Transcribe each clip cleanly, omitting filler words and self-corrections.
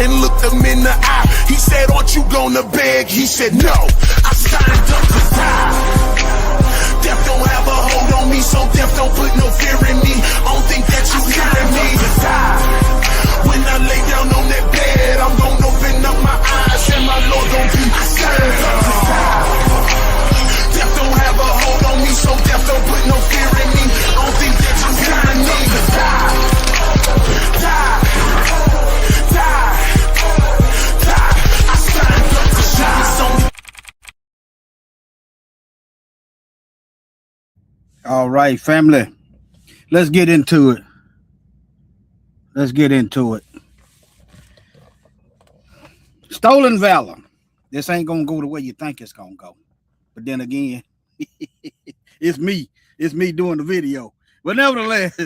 and looked him in the eye. He said, aren't you gonna beg? He said, no, I signed up to die. Death don't have a hold on me, so death don't put no fear in me. I don't think that you hearing me. To die. When I lay down on that bed, I'm gonna open up my eyes and my Lord gonna be signed up to die. Death don't have a hold on me, so death don't put no fear in me. I don't think that you hearing me. To die. Die. Die. Die. I signed up to die. All right, family. Let's get into it. Let's get into it. Stolen valor. This ain't gonna go the way you think it's gonna go. But then again, it's me. It's me doing the video. But nevertheless,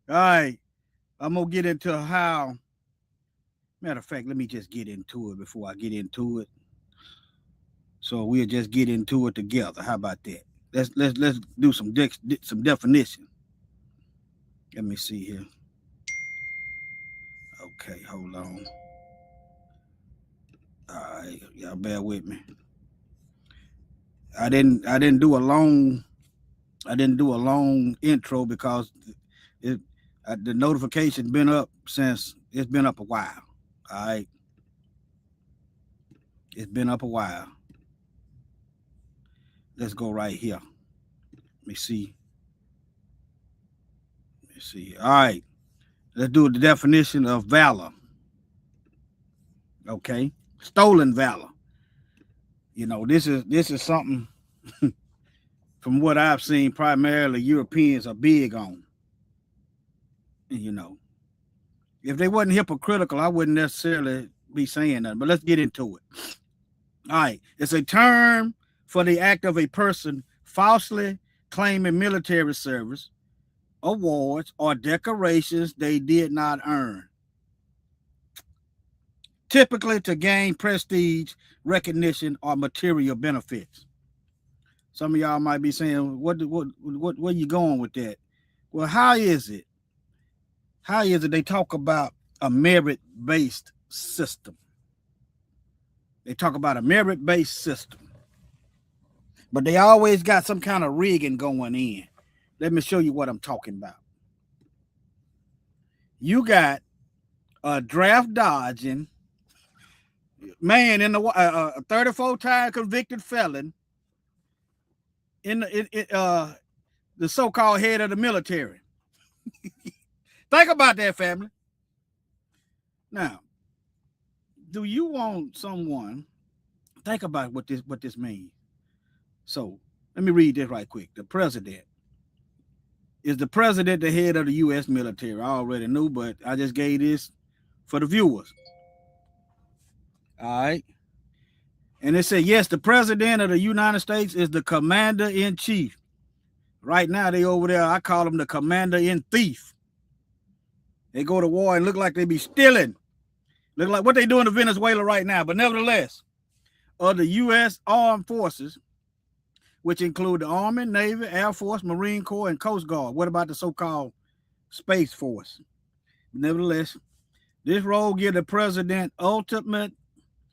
all right, I'm gonna get into how. Matter of fact, let me just get into it before I get into it. So we'll just get into it together. How about that? Let's do some definition. Let me see here. Okay, hold on. All right, y'all bear with me. I didn't do a long intro because the notification's been up since it's been up a while. All right, it's been up a while. Let's go right here. Let me see. All right, let's do the definition of valor. Okay, stolen valor. You know, this is something from what I've seen primarily Europeans are big on. You know, if they wasn't hypocritical, I wouldn't necessarily be saying that. But let's get into it. All right, it's a term for the act of a person falsely claiming military service, awards, or decorations they did not earn, typically to gain prestige, recognition, or material benefits. Some of y'all might be saying, where you going with that? Well, how is it they talk about a merit-based system? They talk about a merit-based system. But they always got some kind of rigging going in. Let me show you what I'm talking about. You got a draft dodging man in the 34-time convicted felon in the so-called head of the military. Think about that, family. Now, do you want someone? Think about what this means. So let me read this right quick. The president. Is the president the head of the U.S. military? I already knew, but I just gave this for the viewers. All right. And it said, yes, the president of the United States is the commander-in-chief. Right now, they over there, I call them the commander-in-thief. They go to war and look like they be stealing. Look like what they do in Venezuela right now. But nevertheless, of the U.S. Armed Forces, which include the Army, Navy, Air Force, Marine Corps, and Coast Guard. What about the so-called Space Force? Nevertheless, this role gives the president ultimate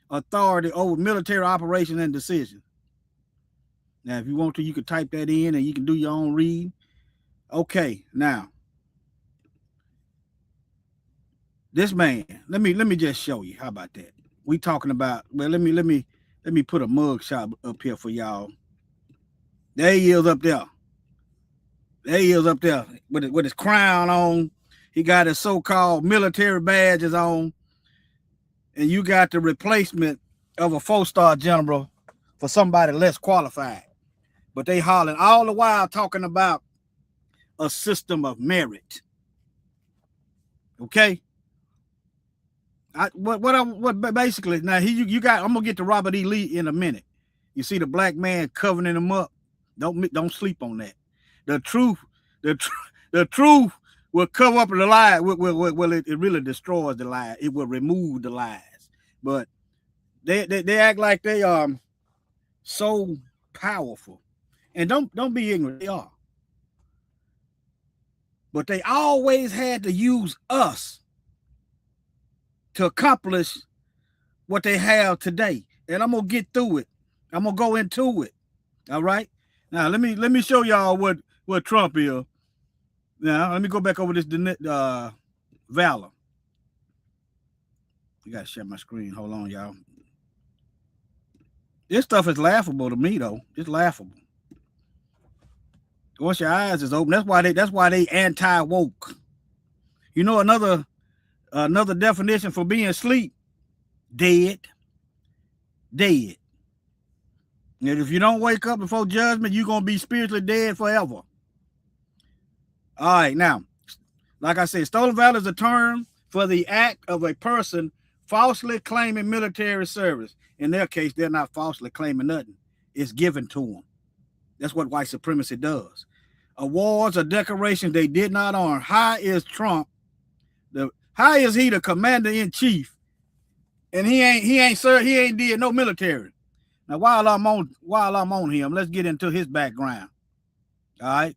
authority over military operations and decisions. Now, if you want to, you can type that in and you can do your own read. Okay, now, this man, let me just show you. How about that? We talking about, well, let me put a mug shot up here for y'all. There he is up there. There he is up there with his crown on. He got his so-called military badges on. And you got the replacement of a 4-star general for somebody less qualified. But they hollering all the while talking about a system of merit. Okay? What basically, now you got, I'm gonna get to Robert E. Lee in a minute. You see the black man covering him up. Don't sleep on that. The truth will cover up the lie. Well, it really destroys the lie. It will remove the lies. But they act like they are so powerful. And don't be ignorant. They are. But they always had to use us to accomplish what they have today. And I'm gonna get through it. I'm gonna go into it. All right. Now let me show y'all what Trump is. Now let me go back over this VALOR. You gotta share my screen. Hold on, y'all. This stuff is laughable to me, though. It's laughable. Once your eyes is open, that's why they anti-woke. You know another definition for being asleep? Dead. Dead. And if you don't wake up before judgment, you're gonna be spiritually dead forever. All right, now, like I said, stolen valor is a term for the act of a person falsely claiming military service. In their case, they're not falsely claiming nothing. It's given to them. That's what white supremacy does. Awards or decorations they did not earn. How is Trump? How is he the commander in chief? And he ain't did no military. Now while I'm on him, let's get into his background. All right,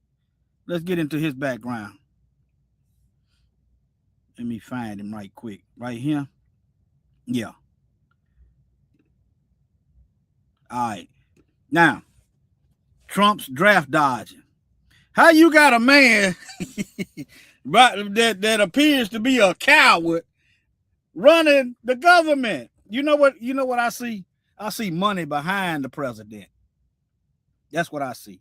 let's get into his background. Let me find him right quick. Right here. Yeah. All right. Now, Trump's draft dodging. How you got a man that appears to be a coward running the government? You know what I see? I see money behind the president. That's what I see.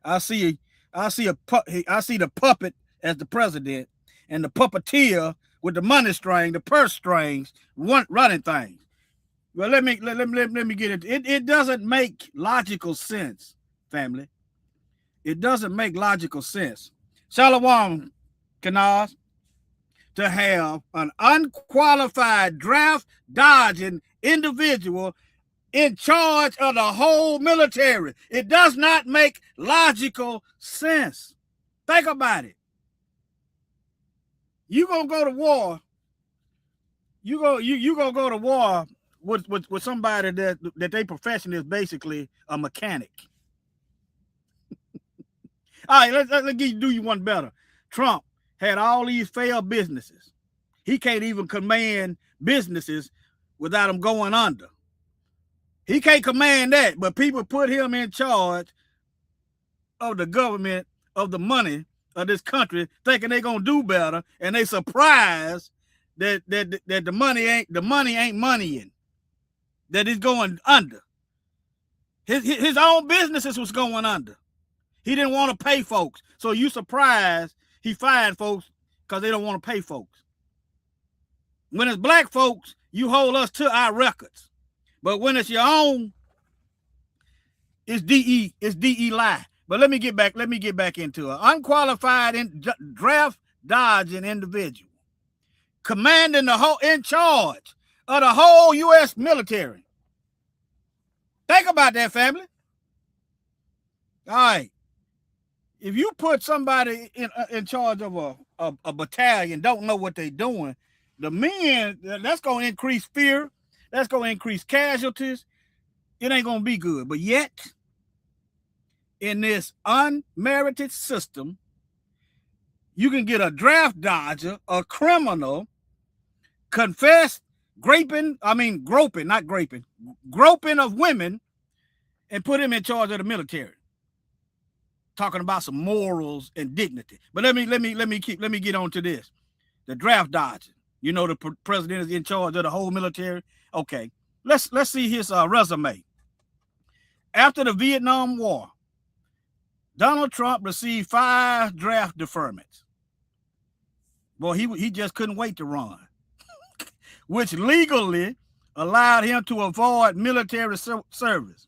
I see the puppet as the president and the puppeteer with the money string, the purse strings, running things. Well, let me get it. It doesn't make logical sense, family. It doesn't make logical sense. Shalom, Kanaz, to have an unqualified draft dodging individual in charge of the whole military. It does not make logical sense. Think about it. You gonna go to war. You gonna go to war with somebody that their profession is basically a mechanic. All right, let's do you one better. Trump had all these failed businesses. He can't even command businesses without them going under. He can't command that, but people put him in charge of the government, of the money of this country, thinking they're gonna do better, and they surprised that the money ain't moneying, that it's going under. His own businesses was going under. He didn't want to pay folks, so you surprised he fired folks because they don't want to pay folks. When it's black folks, you hold us to our records, but when it's your own, it's DE lie. But let me get back into it. Unqualified draft dodging individual, commanding in charge of the whole U.S. military. Think about that, family. All right. If you put somebody in charge of a battalion, don't know what they're doing, the men, that's going to increase fear. That's going to increase casualties. It ain't going to be good. But yet, in this unmerited system, you can get a draft dodger, a criminal, confess groping of women, and put him in charge of the military. Talking about some morals and dignity. But let me get on to this. The draft dodging. You know, the president is in charge of the whole military. Okay, let's see his resume. After the Vietnam War, Donald Trump received 5 draft deferments. Boy, he just couldn't wait to run, which legally allowed him to avoid military service.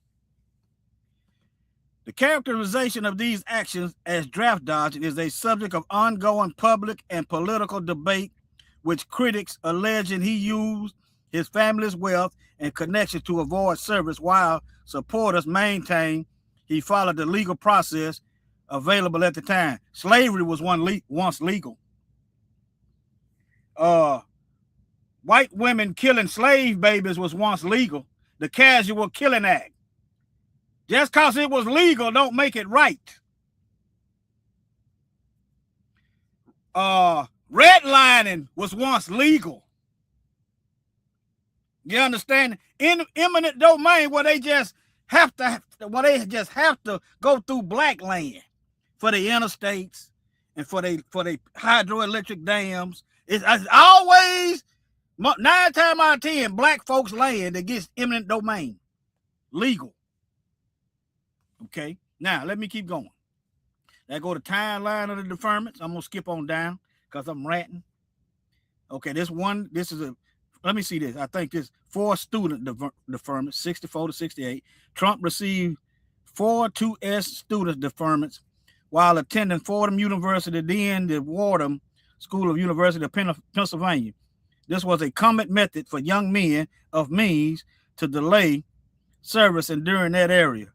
The characterization of these actions as draft dodging is a subject of ongoing public and political debate, which critics alleging he used his family's wealth and connection to avoid service, while supporters maintain he followed the legal process available at the time. Slavery was once legal. White women killing slave babies was once legal. The Casual Killing Act. Just because it was legal don't make it right. Redlining was once legal. You understand? In eminent domain where they just have to go through black land for the interstates and for the hydroelectric dams. It's always 9 times out of 10 black folks land that gets eminent domain legal. Okay, now let me keep going. That go to timeline of the deferments. I'm gonna skip on down because I'm ranting. Okay, this is a, let me see this. I think this 4 student deferments, 64 to 68. Trump received 4 2S student deferments while attending Fordham University, then the Wharton School of University of Pennsylvania. This was a common method for young men of means to delay service enduring that area.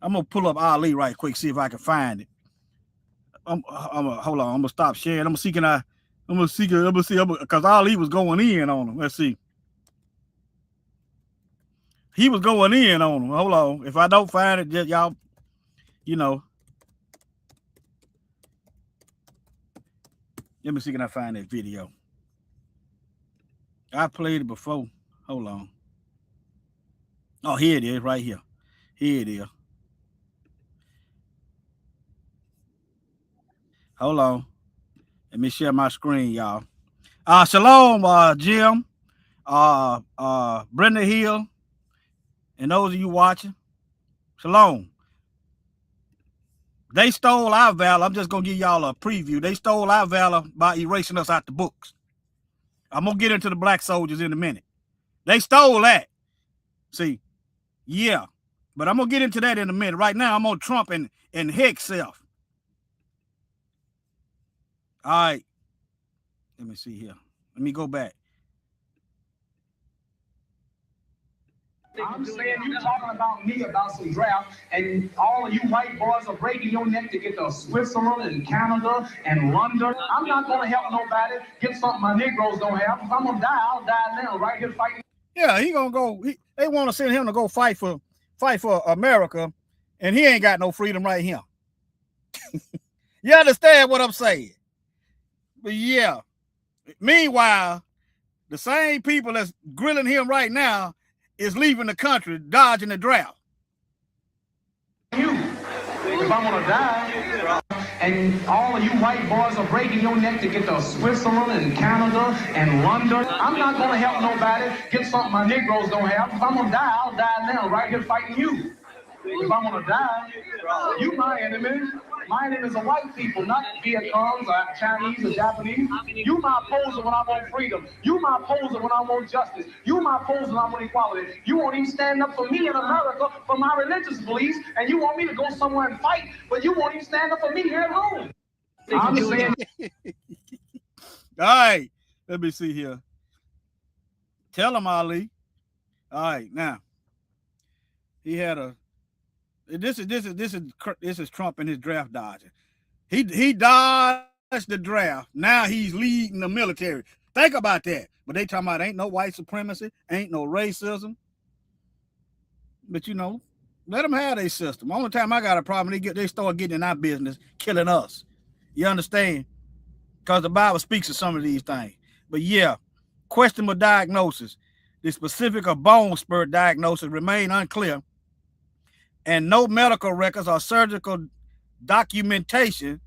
I'm gonna pull up Ali right quick, see if I can find it. Hold on. I'm gonna stop sharing. I'm gonna see because Ali was going in on him. Let's see. He was going in on him. Hold on. If I don't find it, just y'all, let me see, can I find that video? I played it before. Hold on. Oh, here it is, right here. Here it is. Hold on. Let me share my screen, y'all. Shalom, Jim, Brenda Hill, and those of you watching. Shalom. They stole our valor. I'm just going to give y'all a preview. They stole our valor by erasing us out the books. I'm going to get into the black soldiers in a minute. They stole that. See, yeah. But I'm going to get into that in a minute. Right now, I'm on Trump and Hick self. All right. Let me see here. Let me go back. I'm saying you talking about me about some draft, and all of you white boys are breaking your neck to get to Switzerland and Canada and London. I'm not going to help nobody get something my Negroes don't have. If I'm going to die, I'll die now, right here fighting. Yeah, he going to go. They want to send him to go fight for America, and he ain't got no freedom right here. You understand what I'm saying? But yeah. Meanwhile, the same people that's grilling him right now is leaving the country, dodging the draft. You, if I'm gonna die, and all of you white boys are breaking your neck to get to Switzerland and Canada and London, I'm not gonna help nobody get something my Negroes don't have. If I'm gonna die, I'll die now, right here fighting you. If I'm gonna die, you my enemy. My enemies are white people, not Vietnams or Chinese or Japanese. You my opposer when I want freedom. You my opposer when I want justice. You my opposer when I want equality. You won't even stand up for me in America for my religious beliefs, and you want me to go somewhere and fight, but you won't even stand up for me here at home. I'm saying. All right, let me see here. Tell him, Ali. All right, now he had a. This is Trump and his draft dodging. He dodged the draft. Now he's leading the military. Think about that. But they talking about ain't no white supremacy, ain't no racism. But let them have their system. Only time I got a problem, they start getting in our business, killing us. You understand? Because the Bible speaks of some of these things. But yeah, questionable diagnosis. The specific of bone spur diagnosis remain unclear. And no medical records or surgical documentation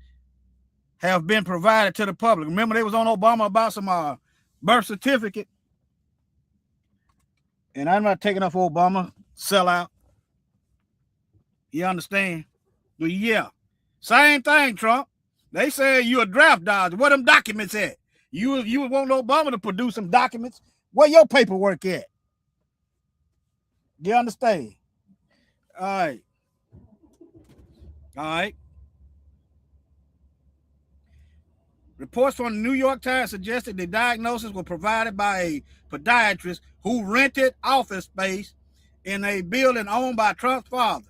have been provided to the public. Remember, they was on Obama about some birth certificate. And I'm not taking up for Obama, sell out. You understand? But yeah, same thing, Trump. They say you a draft dodger. Where them documents at? You want Obama to produce some documents? Where your paperwork at? You understand? All right. Reports from the New York Times suggested the diagnosis was provided by a podiatrist who rented office space in a building owned by Trump's father.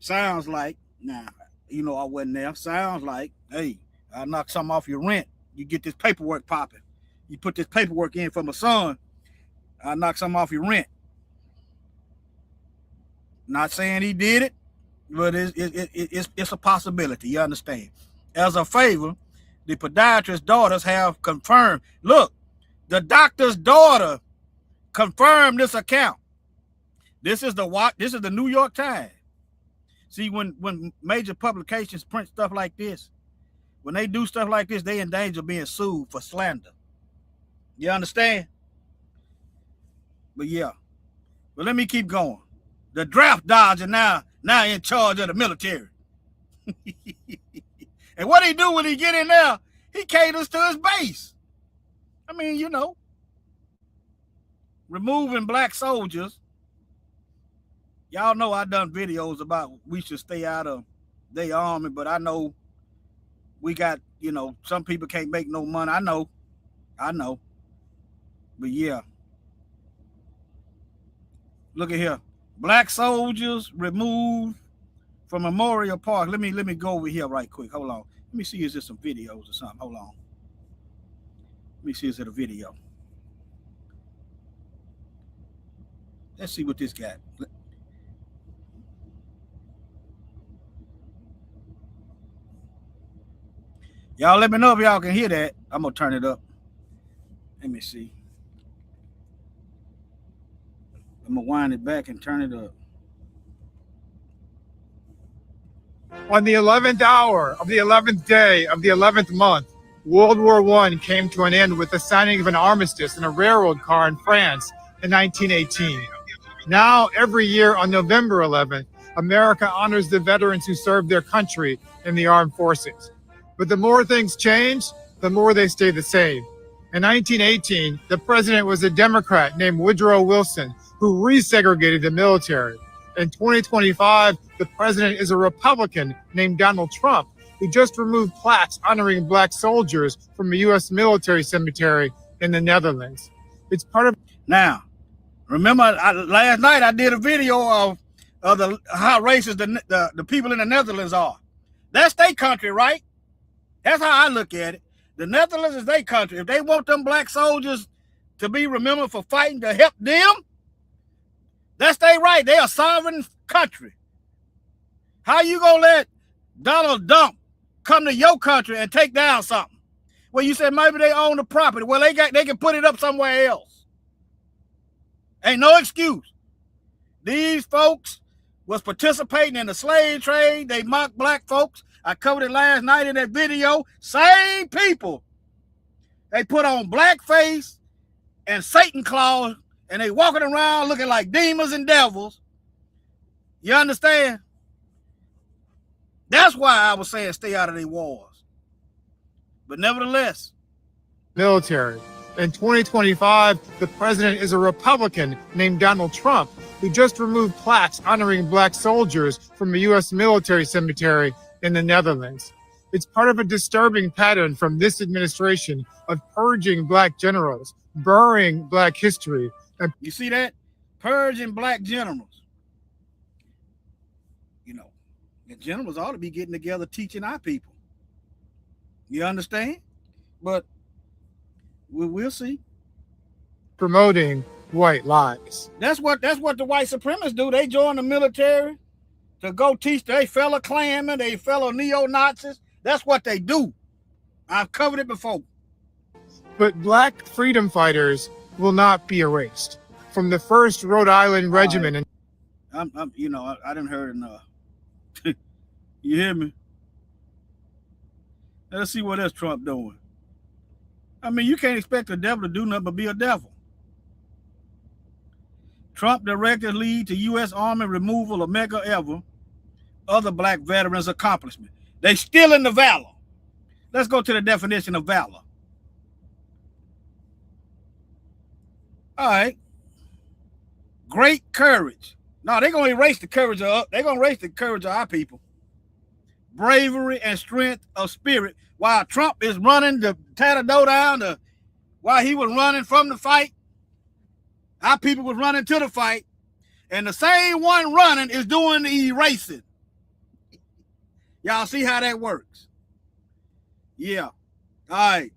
Sounds like, I wasn't there. Sounds like, hey, I knock something off your rent. You get this paperwork popping. You put this paperwork in for my son. I knock something off your rent. Not saying he did it, but it's a possibility. You understand? As a favor, the podiatrist's daughters have confirmed. Look, the doctor's daughter confirmed this account. This is the New York Times. See, when major publications print stuff like this, when they do stuff like this, they in danger of being sued for slander. You understand? But yeah. But let me keep going. The draft dodger now in charge of the military. And what he do when he get in there, he caters to his base. I mean, you know, removing black soldiers. Y'all know I done videos about we should stay out of their army, but I know we got, you know, some people can't make no money. I know. But yeah. Look at here. Black soldiers removed from Memorial Park. Let me go over here right quick. Hold on. Let me see, is there some videos or something? Hold on. Let me see, is it a video? Let's see what this got. Y'all let me know if y'all can hear that. I'm going to turn it up. Let me see. I'm going to wind it back and turn it up. On the 11th hour of the 11th day of the 11th month, World War I came to an end with the signing of an armistice in a railroad car in France in 1918. Now, every year on November 11th, America honors the veterans who served their country in the armed forces. But the more things change, the more they stay the same. In 1918, the president was a Democrat named Woodrow Wilson, who resegregated the military. In 2025, the president is a Republican named Donald Trump, who just removed plaques honoring black soldiers from a U.S. military cemetery in the Netherlands. It's part of... Now, remember last night I did a video of how racist the people in the Netherlands are. That's their country, right? That's how I look at it. The Netherlands is their country. If they want them black soldiers to be remembered for fighting to help them, that's their right. They are a sovereign country. How you gonna let Donald Trump come to your country and take down something? Well, you said maybe they own the property. Well, they can put it up somewhere else. Ain't no excuse. These folks was participating in the slave trade. They mocked black folks. I covered it last night in that video. Same people. They put on blackface and Satan claws, and they walking around looking like demons and devils. You understand? That's why I was saying stay out of their wars. But nevertheless. Military. In 2025, the president is a Republican named Donald Trump, who just removed plaques honoring black soldiers from a U.S. military cemetery in the Netherlands. It's part of a disturbing pattern from this administration of purging black generals, burying black history. You see that? Purging black generals. You know, the generals ought to be getting together teaching our people. You understand? But we'll see. Promoting white lies. That's what the white supremacists do. They join the military to go teach their fellow Klansmen, their fellow neo-Nazis. That's what they do. I've covered it before. But black freedom fighters will not be erased. From the 1st Rhode Island Regiment. I didn't heard enough. You hear me? Let's see what else Trump doing. I mean, you can't expect a devil to do nothing but be a devil. Trump directed lead to U.S. Army removal of Medgar Evers, other black veterans' accomplishment. They still in the valor. Let's go to the definition of valor. All right. Great courage. No, they're going to erase the courage of our people. Bravery and strength of spirit. While Trump is running to tear the door down, while he was running from the fight, our people was running to the fight. And the same one running is doing the erasing. Y'all see how that works? Yeah. All right.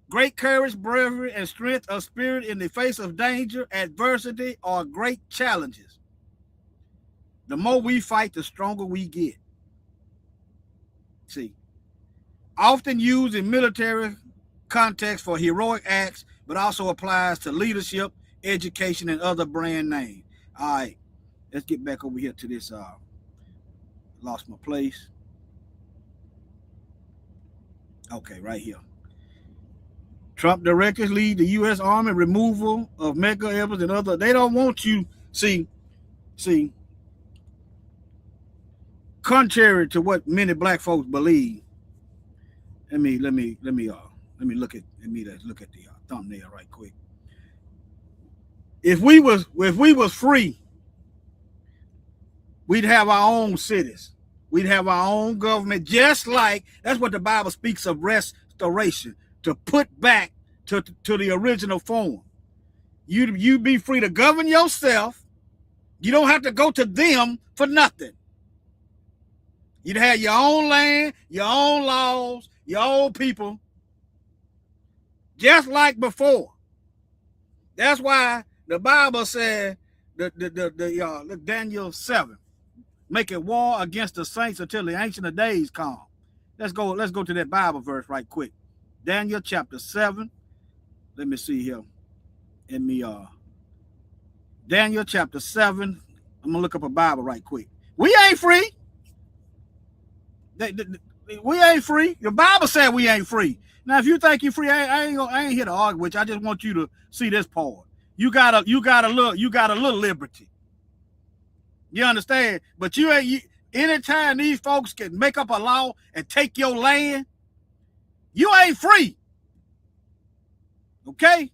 Great courage, bravery, and strength of spirit in the face of danger, adversity, or great challenges. The more we fight, the stronger we get. See, often used in military context for heroic acts but also applies to leadership, education, and other brand names. All right, let's get back over here to this. Lost my place. Okay, right here. Trump directors lead the U.S. Army removal of Medgar Evers and other. They don't want you. See, contrary to what many black folks believe. Let me look at the thumbnail right quick. If we was free, we'd have our own cities. We'd have our own government, just like that's what the Bible speaks of restoration, to put back to the original form. You be free to govern yourself. You don't have to go to them for nothing. You'd have your own land, your own laws, your own people, just like before. That's why the Bible said, Daniel 7, making war against the saints until the Ancient of Days come. Let's go to that Bible verse right quick. Daniel chapter 7. Let me see here. Daniel chapter 7. I'm gonna look up a Bible right quick. We ain't free. We ain't free. The Bible said we ain't free. Now, if you think you're free, I ain't here to argue with you. I just want you to see this part. You got a little liberty. You understand? But you ain't. Anytime these folks can make up a law and take your land, you ain't free. Okay?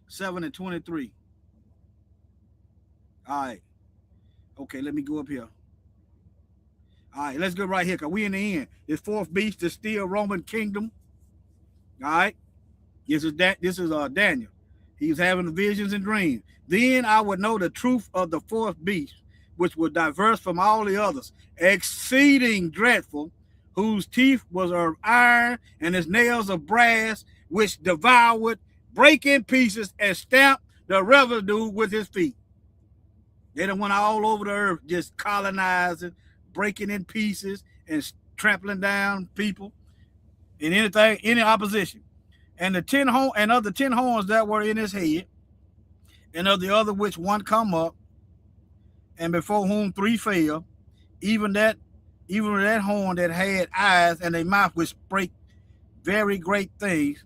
7:23. All right. Okay, let me go up here. All right, let's go right here, because we in the end. This fourth beast is still Roman kingdom. All right. This is Daniel. He's having visions and dreams. Then I would know the truth of the fourth beast, which was diverse from all the others, exceeding dreadful, whose teeth was of iron and his nails of brass, which devoured, break in pieces, and stamped the residue with his feet. They done went all over the earth just colonizing, breaking in pieces, and trampling down people in any opposition. And the 10 horns that were in his head, and of the other which one come up, and before whom 3 fell, even that horn that had eyes and a mouth which spake very great things,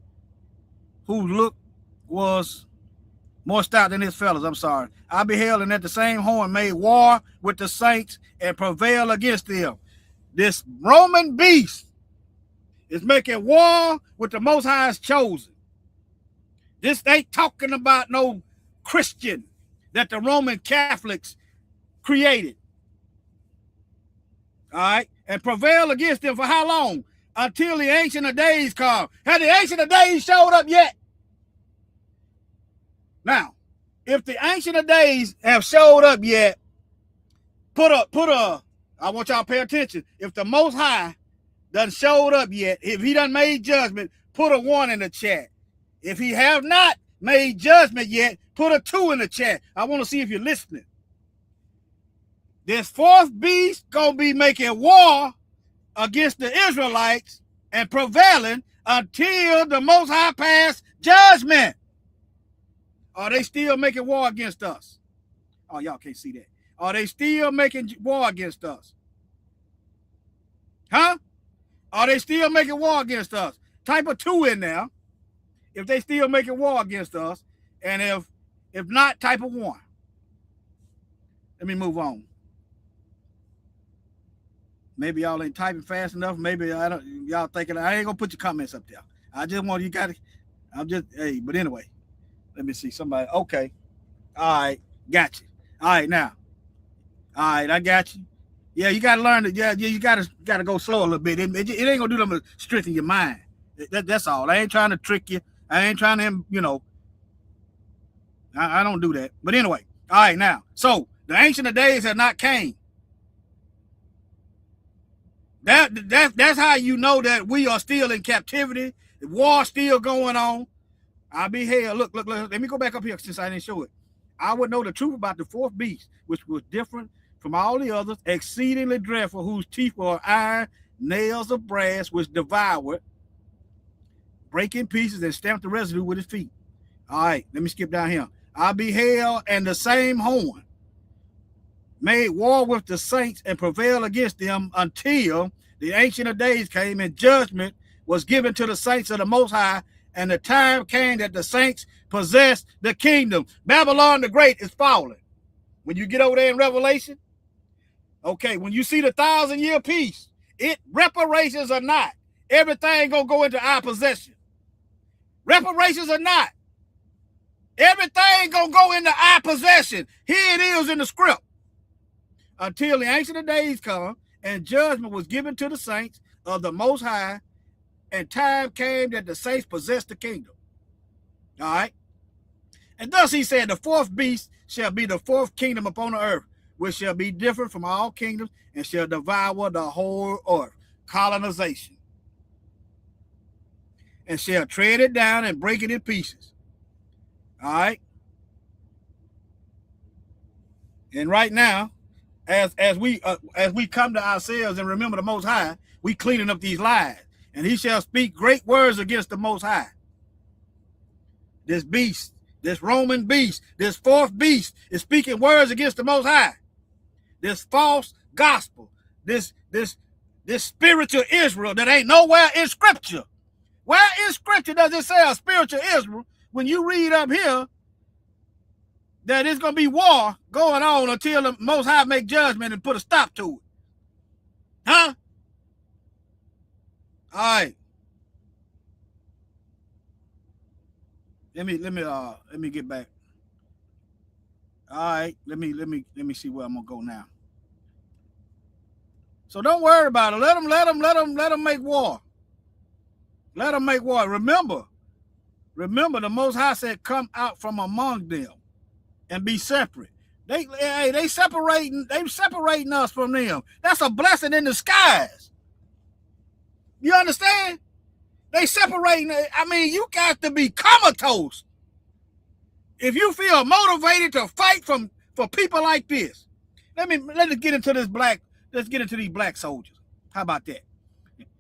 whose look was more stout than his fellows. I'm sorry. I beheld, and that the same horn made war with the saints and prevailed against them. This Roman beast is making war with the Most High's chosen. This ain't talking about no Christian that the Roman Catholics created. All right? And prevail against them for how long? Until the Ancient of Days come. Have the Ancient of Days showed up yet? Now, if the Ancient of Days have showed up yet, I want y'all to pay attention. If the Most High done showed up yet, if he done made judgment, put a 1 in the chat. If he have not made judgment yet, put a 2 in the chat. I want to see if you're listening. This fourth beast gonna be making war against the Israelites and prevailing until the Most High pass judgment. Are they still making war against us? Oh, y'all can't see that. Are they still making war against us? Huh? Are they still making war against us? Type a 2 in there if they still making war against us. And if not, type a 1. Let me move on. Maybe y'all ain't typing fast enough. Maybe y'all thinking I ain't gonna put your comments up there. I just want but anyway, let me see somebody. Okay. All right, got you. All right, now. All right, I got you. Yeah, you gotta learn that. Yeah, you gotta go slow a little bit. It ain't gonna do nothing but strengthen your mind. That's all. I ain't trying to trick you. I ain't trying to, I don't do that. But anyway, all right, now. So the Ancient of Days have not came. That's how you know that we are still in captivity. The war still going on. I'll be here. Look. Let me go back up here since I didn't show it. I would know the truth about the fourth beast, which was different from all the others, exceedingly dreadful, whose teeth were iron, nails of brass, which devoured, break in pieces, and stamp the residue with his feet. All right, let me skip down here. I beheld, and the same horn made war with the saints and prevailed against them until the Ancient of Days came, and judgment was given to the saints of the Most High, and the time came that the saints possessed the kingdom. Babylon the Great is falling. When you get over there in Revelation, okay, when you see the 1,000-year peace, reparations or not, everything gonna go into our possession. Reparations or not, everything gonna go into our possession. Here it is in the script. Until the Ancient of Days come, and judgment was given to the saints of the Most High, and time came that the saints possessed the kingdom. All right. And thus he said, the fourth beast shall be the fourth kingdom upon the earth, which shall be different from all kingdoms, and shall devour the whole earth. Colonization. And shall tread it down and break it in pieces. All right. And right now, as we come to ourselves and remember the Most High, we cleaning up these lies. And he shall speak great words against the Most High. This beast, this Roman beast, this fourth beast is speaking words against the Most High. This false gospel, this spiritual Israel that ain't nowhere in Scripture. Where in Scripture does it say a spiritual Israel? When you read up here that it's going to be war going on until the Most High make judgment and put a stop to it. Huh? All right. Let me get back. All right. Let me see where I'm gonna go now. So don't worry about it. Let them make war. Let them make war. Remember, the Most High said, "Come out from among them and be separate." They separating us from them. That's a blessing in disguise. You understand? They separating. I mean, you got to be comatose if you feel motivated to fight for people like this. Let's get into this black. Let's get into these black soldiers. How about that?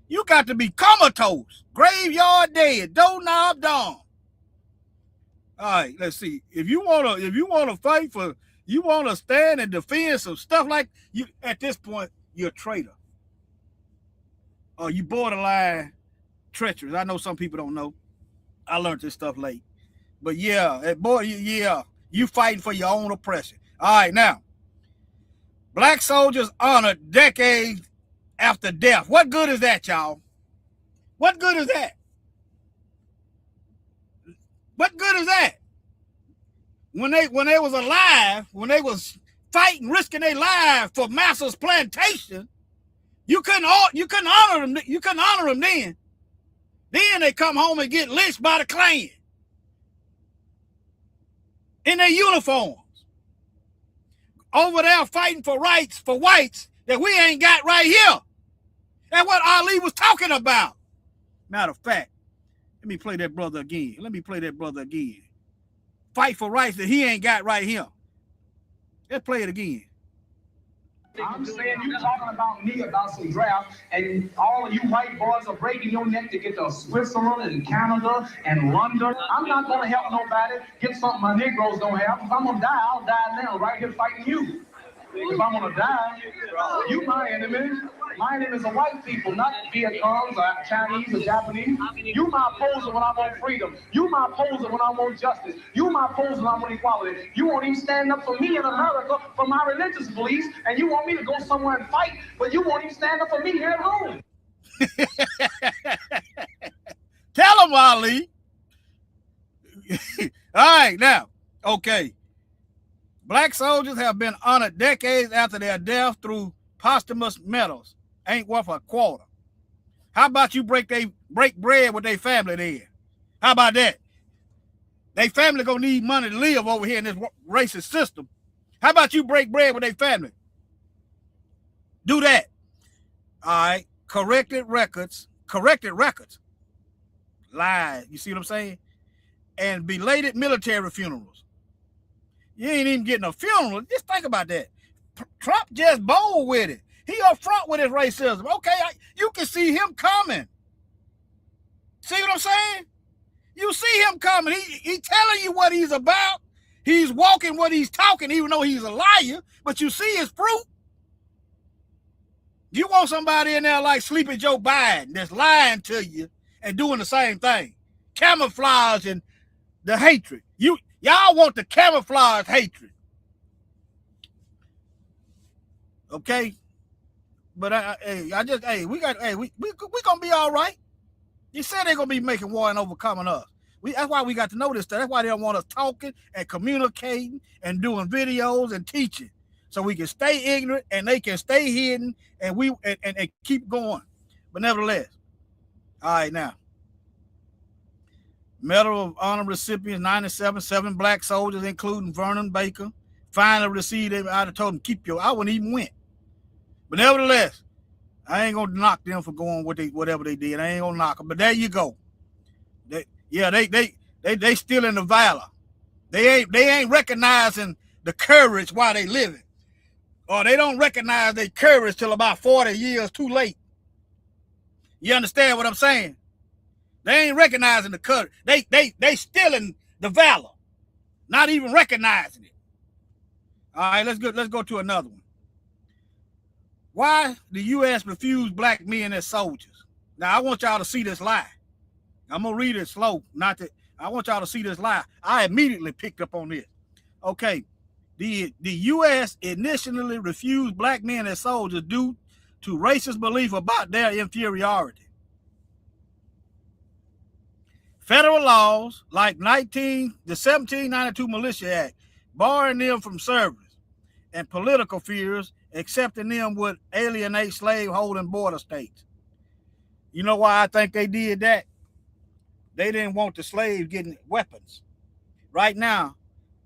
You got to be comatose, graveyard dead, doorknob down. All right, let's see. If you wanna fight for, you wanna stand and defend some stuff like you. At this point, you're a traitor. Or you borderline treacherous. I know some people don't know. I learned this stuff late. But yeah, boy, yeah, you fighting for your own oppression. All right, now, black soldiers honored decades after death. What good is that, y'all? What good is that? What good is that? When they was alive, when they was fighting, risking their lives for Massa's plantation, you couldn't honor them. You couldn't honor them then. Then they come home and get lynched by the Klan in their uniforms, over there fighting for rights for whites that we ain't got right here. That's what Ali was talking about. Matter of fact, let me play that brother again. Fight for rights that he ain't got right here. Let's play it again. I'm saying you talking about me about some draft, and all of you white boys are breaking your neck to get to Switzerland and Canada and London. I'm not going to help nobody get something my Negroes don't have. If I'm going to die, I'll die now, right here fighting you. If I'm going to die, you my enemy. My enemy is the white people, not Vietnams or Chinese or Japanese. You my opposer when I want freedom. You my opposer when I want justice. You my opposer when I want equality. You won't even stand up for me in America for my religious beliefs, and you want me to go somewhere and fight, but you won't even stand up for me here at home. Tell him, Ali. All right, now, okay. Black soldiers have been honored decades after their death through posthumous medals. Ain't worth a quarter. How about you break bread with their family then? How about that? They family gonna need money to live over here in this racist system. How about you break bread with their family? Do that. All right. Corrected records. Lies. You see what I'm saying? And belated military funerals. You ain't even getting a funeral. Just think about that. Trump just bold with it. He up front with his racism. Okay, you can see him coming. See what I'm saying? You see him coming. He telling you what he's about. He's walking what he's talking, even though he's a liar. But you see his fruit. You want somebody in there like Sleepy Joe Biden that's lying to you and doing the same thing. Camouflaging the hatred. Y'all want the camouflage hatred. Okay? But we gonna be all right. You said they're gonna be making war and overcoming us. That's why we got to know this stuff. That's why they don't want us talking and communicating and doing videos and teaching, so we can stay ignorant and they can stay hidden and we keep going. But nevertheless, all right now. Medal of Honor recipients 97, 7 black soldiers, including Vernon Baker, finally received it. I'd have told them I wouldn't even went. But nevertheless, I ain't gonna knock them for going whatever they did. I ain't gonna knock them. But there you go. They still in the valor. They ain't recognizing the courage while they living. Or they don't recognize their courage till about 40 years too late. You understand what I'm saying? They ain't recognizing the courage. They still in the valor, not even recognizing it. All right, let's go to another one. Why the U.S. refused black men as soldiers? Now I want y'all to see this lie. I'm gonna read it slow. I want y'all to see this lie. I immediately picked up on this. Okay, the U.S. initially refused black men as soldiers due to racist belief about their inferiority. Federal laws like the 1792 Militia Act, barring them from service, and political fears, accepting them would alienate slave-holding border states. You know why I think they did that? They didn't want the slaves getting weapons. Right now,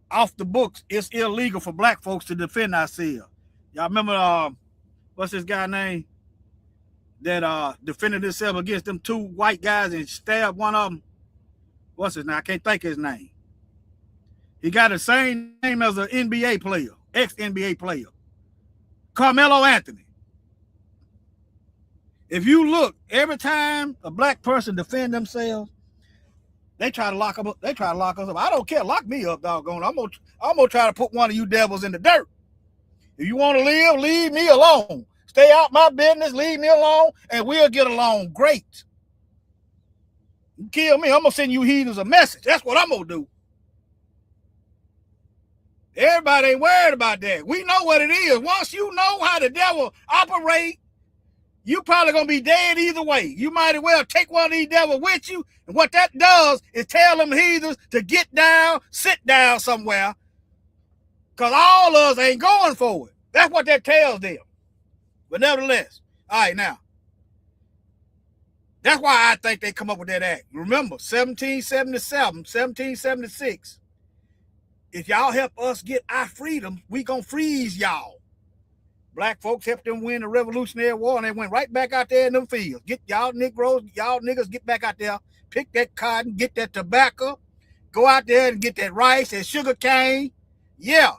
off the books, it's illegal for black folks to defend ourselves. Y'all remember, what's this guy name that defended himself against them 2 white guys and stabbed one of them? What's his name? I can't think of his name. He got the same name as an NBA player, ex-NBA player, Carmelo Anthony. If you look, every time a black person defend themselves, they try to lock them up. They try to lock us up. I don't care. Lock me up, doggone. I'm gonna try to put one of you devils in the dirt. If you want to live, leave me alone. Stay out my business. Leave me alone, and we'll get along great. You kill me, I'm gonna send you heathens a message. That's what I'm gonna do. Everybody ain't worried about that. We know what it is. Once you know how the devil operate, you probably gonna be dead either way. You might as well take one of these devils with you. And what that does is tell them heathens to get down, sit down somewhere. Because all of us ain't going for it. That's what that tells them. But nevertheless, all right, now. That's why I think they come up with that act. Remember, 1777, 1776. If y'all help us get our freedom, we gonna freeze y'all. Black folks helped them win the Revolutionary War, and they went right back out there in them fields. Get y'all Negroes, y'all niggas, get back out there, pick that cotton, get that tobacco, go out there and get that rice and sugar cane. Yeah.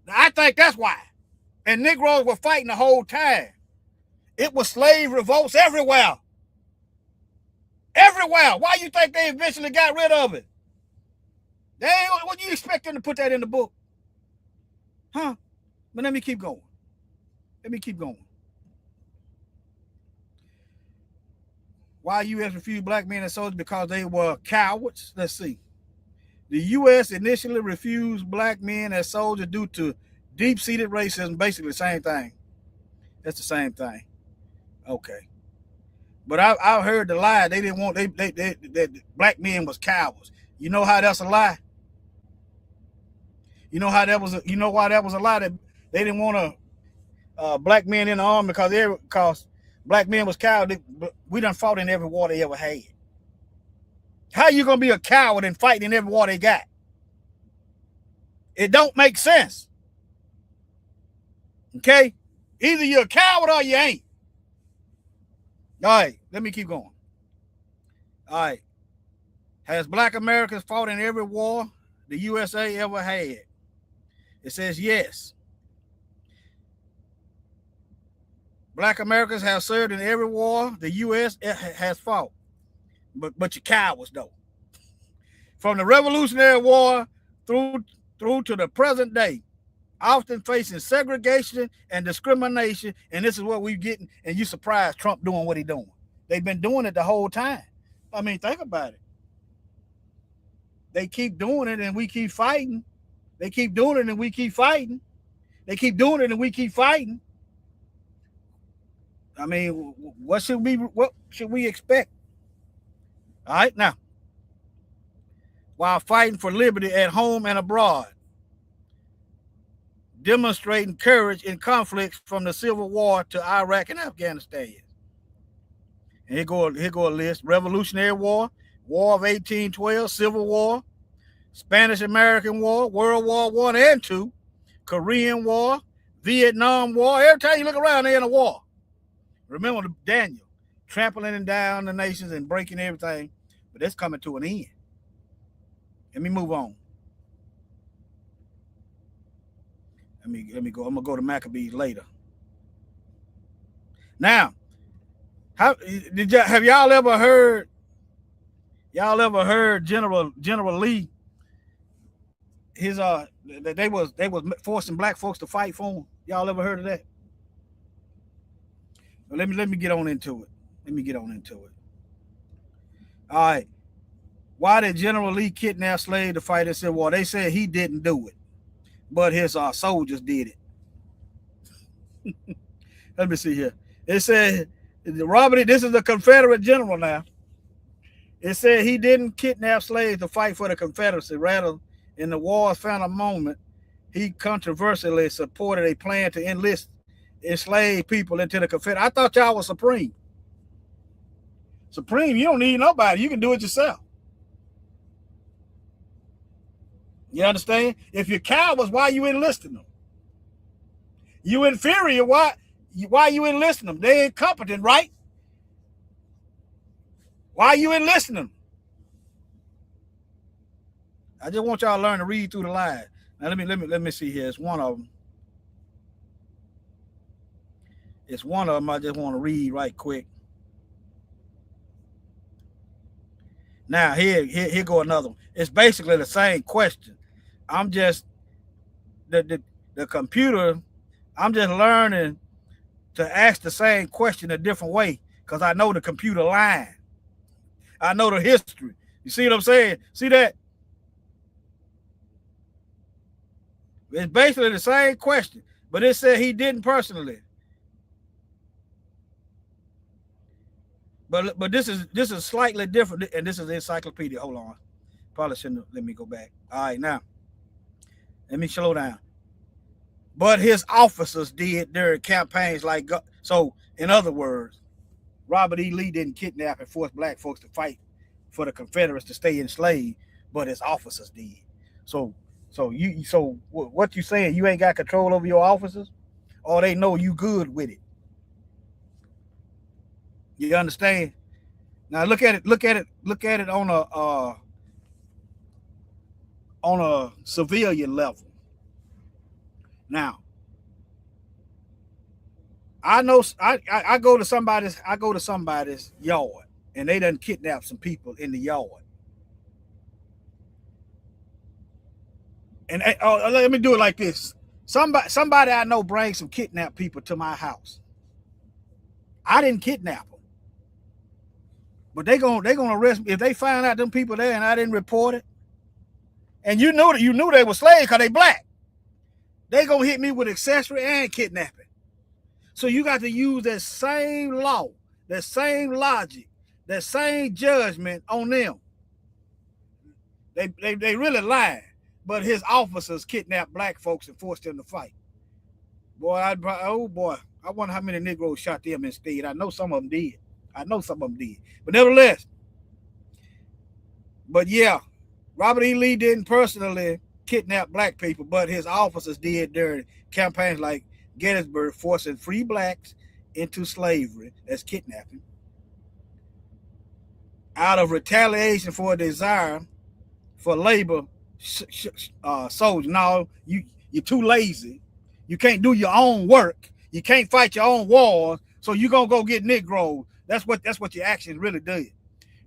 Now, I think that's why. And Negroes were fighting the whole time. It was slave revolts everywhere. Everywhere. Why you think they eventually got rid of it? They ain't, what you expect them to put that in the book? Huh? But let me keep going. Why U.S. refused black men as soldiers? Because they were cowards. Let's see. The U.S. initially refused black men as soldiers due to deep-seated racism. Basically the same thing. That's the same thing. Okay. But I've heard the lie. They didn't want that black men was cowards. You know how that's a lie? You know how that was? You know why that was a lie? That they didn't want black men in the army because black men was cowards. We done fought in every war they ever had. How you gonna be a coward and fight in every war they got? It don't make sense. Okay, either you're a coward or you ain't. All right, let me keep going. All right. Has black Americans fought in every war the USA ever had? It says yes. Black Americans have served in every war the U.S. has fought. but you're cowards though. From the Revolutionary War through to the present day, often facing segregation and discrimination, and this is what we're getting. And you surprised Trump doing what he's doing. They've been doing it the whole time. I mean, think about it. They keep doing it, and we keep fighting. They keep doing it, and we keep fighting. They keep doing it, and we keep fighting. I mean, what should we expect? All right, now, while fighting for liberty at home and abroad, demonstrating courage in conflicts from the Civil War to Iraq and Afghanistan. And here go a list: Revolutionary War, War of 1812, Civil War, Spanish-American War, World War I and II, Korean War, Vietnam War. Every time you look around, they're in a war. Remember Daniel, trampling down the nations and breaking everything, but that's coming to an end. Let me move on. Let me go. I'm gonna go to Maccabees later. Now, have y'all ever heard? Y'all ever heard General Lee? His they was forcing black folks to fight for him. Y'all ever heard of that? Well, let me get on into it. All right. Why did General Lee kidnap slaves to fight in Civil War? They said he didn't do it, but his soldiers did it. Let me see here. It said Robert. This is the Confederate general now. It said he didn't kidnap slaves to fight for the Confederacy. Rather, in the war's final moment, he controversially supported a plan to enlist enslaved people into the Confederate. I thought y'all was supreme. Supreme, you don't need nobody. You can do it yourself. You understand? If you're cowards, why are you enlisting them? You inferior, why are you enlisting them? They incompetent, right? Why are you enlisting them? I just want y'all to learn to read through the line. Now let me see here. It's one of them. I just want to read right quick. Now here go another one. It's basically the same question. I'm just the computer. I'm just learning to ask the same question a different way because I know the computer line. I know the history. You see what I'm saying? See that? It's basically the same question, but it said he didn't personally. But this is slightly different, and this is the encyclopedia. Hold on, probably shouldn't let me go back. All right, now let me slow down. But his officers did during campaigns like so. In other words, Robert E. Lee didn't kidnap and force black folks to fight for the Confederates to stay enslaved, but his officers did. So what you saying? You ain't got control over your officers, or they know you good with it. You understand? Now look at it on a civilian level. Now, I know I go to somebody's yard and they done kidnap some people in the yard. And let me do it like this. Somebody I know brings some kidnapped people to my house. I didn't kidnap them. But they gonna arrest me if they find out them people there and I didn't report it. And you knew they were slaves because they black. They gonna hit me with accessory and kidnapping. So you got to use that same law, that same logic, that same judgment on them. They really lying, but his officers kidnapped black folks and forced them to fight. Boy, I wonder how many Negroes shot them instead. I know some of them did. But nevertheless, but yeah, Robert E. Lee didn't personally kidnap black people, but his officers did during campaigns like Gettysburg, forcing free blacks into slavery. That's kidnapping. Out of retaliation for a desire for labor, soldiers. No, you're too lazy. You can't do your own work. You can't fight your own wars. So you're gonna go get Negroes. That's what your actions really did.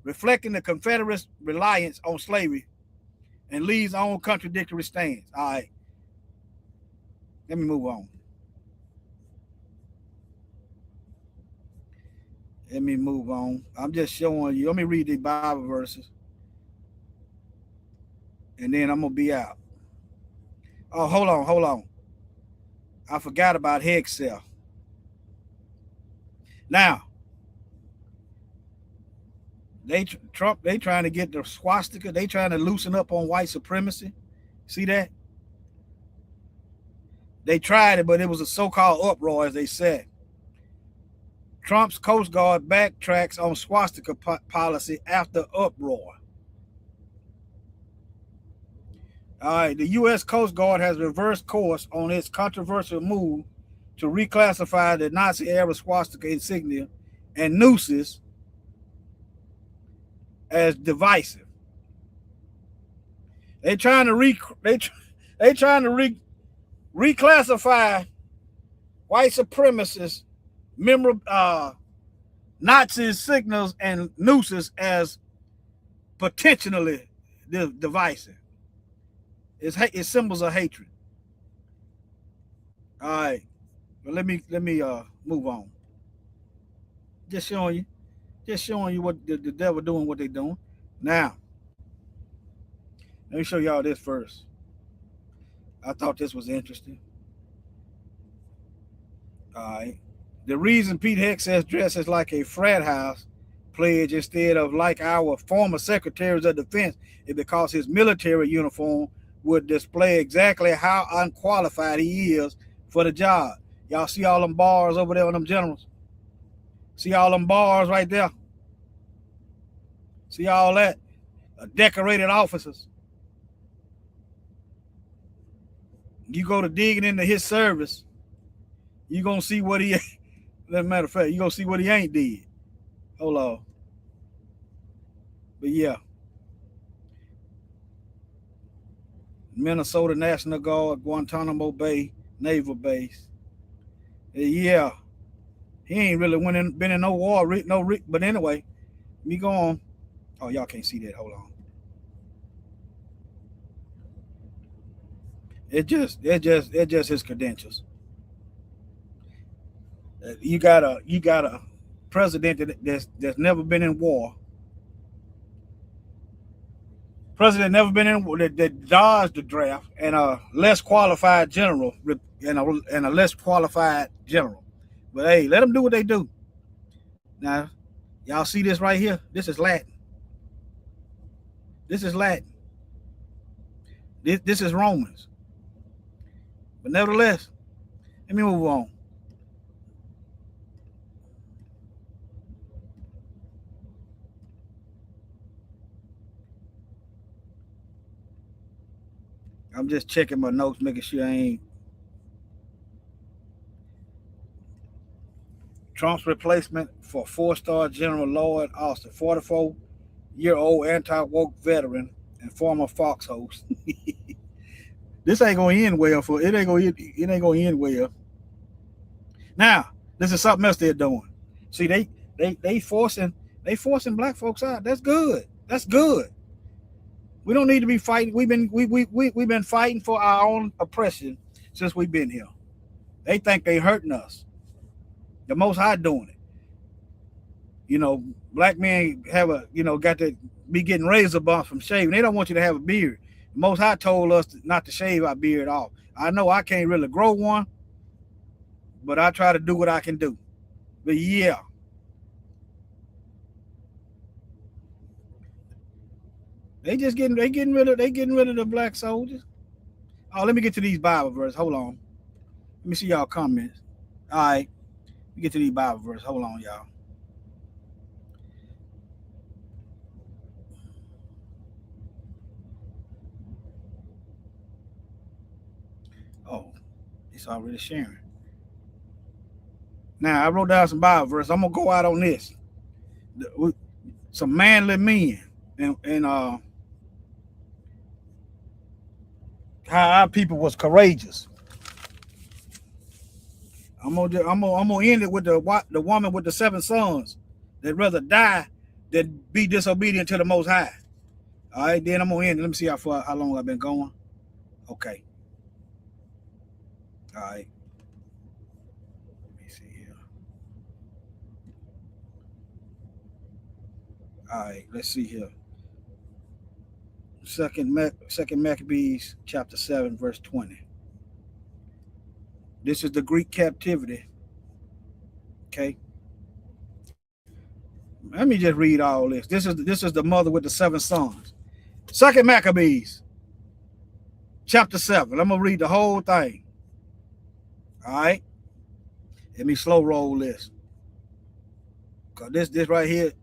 reflecting the Confederates' reliance on slavery and Lee's own contradictory stance. All right. Let me move on. Let me move on. I'm just showing you. Let me read these Bible verses. And then I'm going to be out. Oh, hold on. I forgot about Hexel. Now, Trump trying to get the swastika. They trying to loosen up on white supremacy. See that? They tried it, but it was a so-called uproar, as they said. Trump's Coast Guard backtracks on swastika policy after uproar. All right, the U.S. Coast Guard has reversed course on its controversial move to reclassify the Nazi-era swastika insignia and nooses as divisive. They trying to reclassify white supremacists, Nazi signals and nooses as potentially divisive. It's symbols of hatred. All right, but let me move on. Just showing you what the devil doing, what they doing. Now, let me show y'all this first. I thought this was interesting. All right. The reason Pete Hegseth dresses like a frat house pledge instead of like our former secretaries of defense is because his military uniform would display exactly how unqualified he is for the job. Y'all see all them bars over there on them generals? See all them bars right there? See all that? Decorated officers. You go to digging into his service, you're going to see what he, as a matter of fact, you're going to see what he ain't did. Hold on. But yeah. Minnesota National Guard, Guantanamo Bay Naval Base. Yeah. He ain't really been in no war, but anyway, me go on. Oh, y'all can't see that. Hold on. It just his credentials. You got a president that's never been in war. President never been in war, that dodged the draft, and a less qualified general, and a less qualified general. But hey, let them do what they do. Now, y'all see this right here? This is Latin. This is Latin. This is Romans. But nevertheless, let me move on. I'm just checking my notes, making sure I ain't. Trump's replacement for 4-star General Lloyd Austin, 44-year-old anti-woke veteran and former Fox host. This ain't gonna end well for it. Ain't gonna end well. Now, this is something else they're doing. See, they forcing black folks out. That's good. That's good. We don't need to be fighting. We've been fighting for our own oppression since we've been here. They think they hurting us. The Most High doing it. You know, black men got to be getting razor bumps from shaving. They don't want you to have a beard. The Most High told us not to shave our beard off. I know I can't really grow one, but I try to do what I can do. But yeah. They getting rid of the black soldiers. Oh, let me get to these Bible verses. Hold on. Let me see y'all comments. All right. Let me get to these Bible verses. Hold on, y'all. Oh, it's already sharing. Now, I wrote down some Bible verses. I'm going to go out on this. Some manly men and how our people was courageous. I'm gonna end it with the woman with the 7 sons that rather die that be disobedient to the Most High. All right, then I'm gonna end. Let me see how long I've been going. Okay. All right. Let me see here. All right, let's see here. Second Maccabees chapter 7, verse 20. This is the Greek captivity. Okay. Let me just read all this. This is the mother with the 7 sons. Second Maccabees chapter 7. I'm gonna read the whole thing. All right. Let me slow roll this. Because this right here,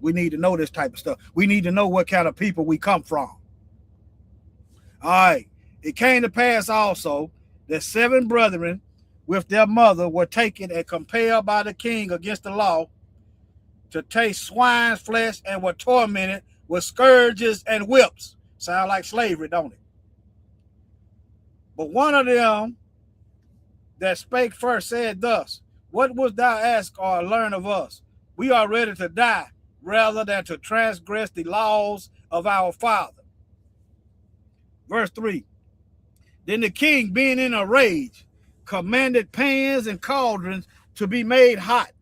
we need to know this type of stuff. We need to know what kind of people we come from. All right. It came to pass also that 7 brethren with their mother were taken and compelled by the king against the law to taste swine's flesh and were tormented with scourges and whips. Sound like slavery, don't it? But one of them that spake first said thus, what wouldst thou ask or learn of us? We are ready to die rather than to transgress the laws of our father. Verse 3. Then the king, being in a rage, commanded pans and cauldrons to be made hot,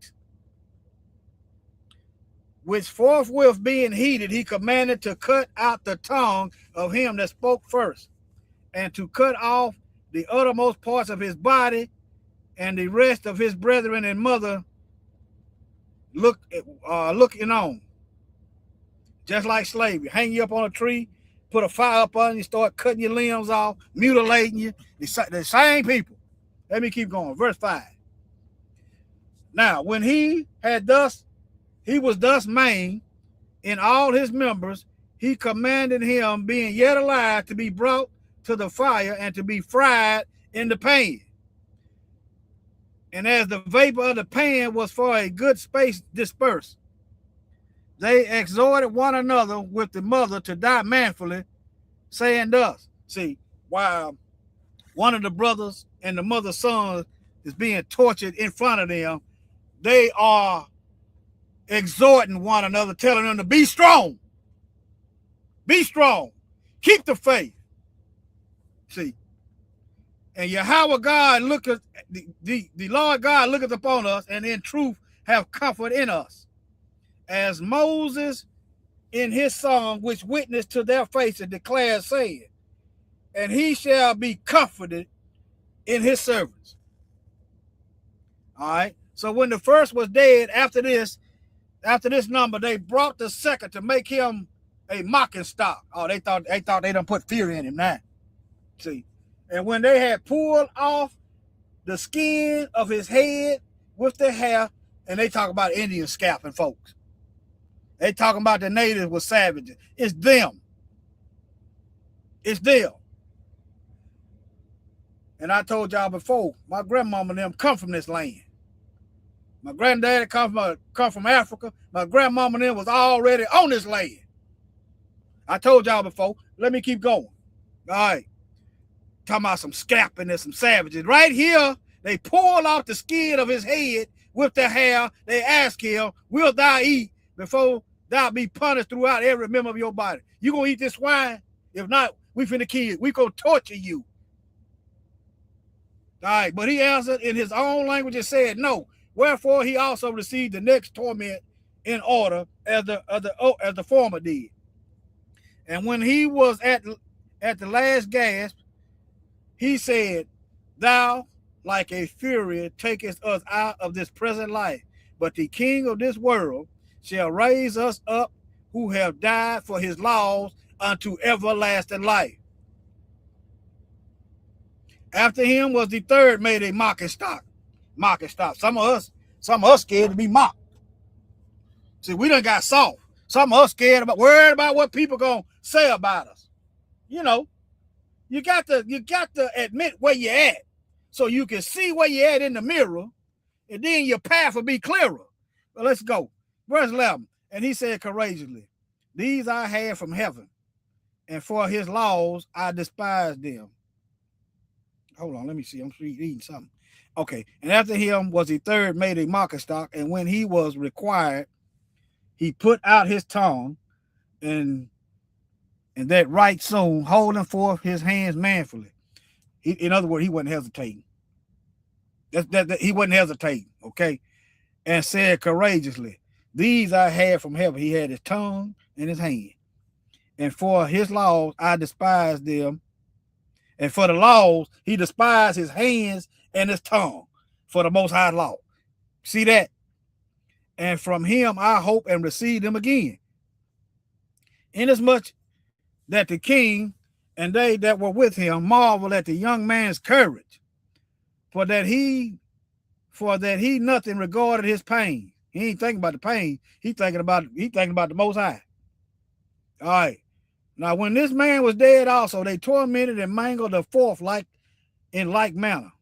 which forthwith being heated, he commanded to cut out the tongue of him that spoke first, and to cut off the uttermost parts of his body, and the rest of his brethren and mother looking on. Just like slavery. Hang you up on a tree, put a fire up on you, start cutting your limbs off, mutilating you. The same people. Let me keep going. Verse 5. Now, when he was thus maimed in all his members, he commanded him, being yet alive, to be brought to the fire and to be fried in the pan. And as the vapor of the pan was for a good space dispersed, they exhorted one another with the mother to die manfully, saying thus. See, while one of the brothers and the mother's son is being tortured in front of them, they are exhorting one another, telling them to be strong. Be strong. Keep the faith. See, and Yahweh God looketh, the Lord God looketh upon us, and in truth have comfort in us. As Moses in his song, which witnessed to their faces, declared, saying, and he shall be comforted in his servants. All right. So when the first was dead, after this number, they brought the second to make him a mocking stock. Oh, they thought they done put fear in him now. See. And when they had pulled off the skin of his head with the hair, and they talk about Indian scalping folks. They talking about the natives were savages. It's them. It's them. And I told y'all before, my grandmama and them come from this land. My granddaddy come from Africa. My grandmama and them was already on this land. I told y'all before. Let me keep going. All right. Talking about some scalping and some savages. Right here, they pull off the skin of his head with their hair. They ask him, will thou eat before thou be punished throughout every member of your body? You gonna eat this swine? If not, we finna kill you. We gonna torture you. All right, but he answered in his own language and said, no. Wherefore he also received the next torment in order as the former did. And when he was at the last gasp, he said, thou, like a fury, takest us out of this present life, but the king of this world shall raise us up who have died for his laws unto everlasting life. After him was the third made a mocking stock. Some of us scared to be mocked. See, we done got soft. Some of us worried about what people gonna say about us. You know, you got to admit where you're at, so you can see where you're at in the mirror, and then your path will be clearer. But let's go. Verse 11. And he said courageously, these I had from heaven, and for his laws I despised them. Hold on, let me see. I'm reading something. Okay. And after him was the third made a mocking stock, and when he was required, he put out his tongue, and that right soon, holding forth his hands manfully. In other words, he wasn't hesitating. He wasn't hesitating, okay? And said courageously, these I had from heaven. He had his tongue and his hand. And for his laws, I despise them. And for the laws, he despised his hands and his tongue for the Most High law. See that? And from him I hope and receive them again. Inasmuch that the king and they that were with him marveled at the young man's courage, for that he nothing regarded his pain. He ain't thinking about the pain. He thinking about the Most High. All right. Now, when this man was dead also, they tormented and mangled the fourth in like manner.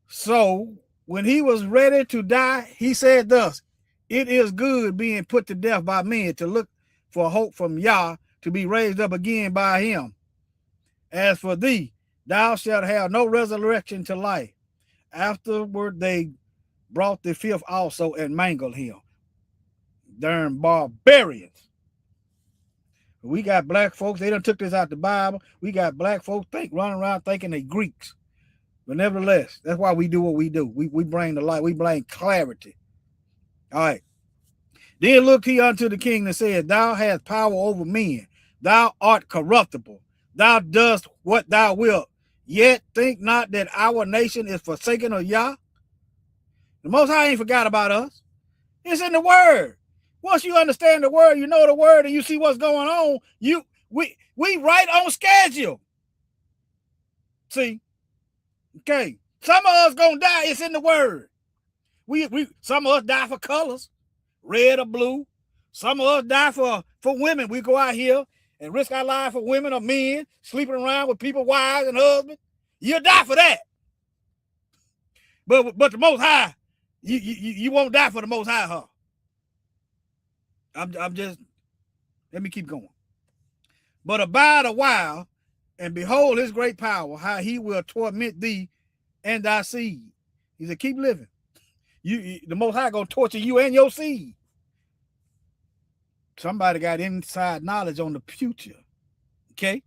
So when he was ready to die, he said thus, it is good being put to death by men to look for hope from Yah to be raised up again by him. As for thee, thou shalt have no resurrection to life. Afterward, they brought the fifth also and mangled him. Darn barbarians. We got black folks, they done took this out the Bible. We got black folks running around thinking they Greeks. But nevertheless, that's why we do what we do. We bring the light, we bring clarity. All right. Then looked he unto the king and said, thou hast power over men. Thou art corruptible. Thou dost what thou wilt. Yet think not that our nation is forsaken of Yah. The Most High ain't forgot about us. It's in the word. Once you understand the word, you know the word, and you see what's going on, we right on schedule. See? Okay. Some of us gonna die, it's in the word. Some of us die for colors, red or blue. Some of us die for women. We go out here and risk our lives for women or men, sleeping around with people's wives and husbands. You'll die for that. But the Most High, you won't die for the Most High, huh? I'm just, let me keep going. But abide a while, and behold his great power, how he will torment thee and thy seed. He said, keep living. The Most High gonna torture you and your seed. Somebody got inside knowledge on the future. Okay.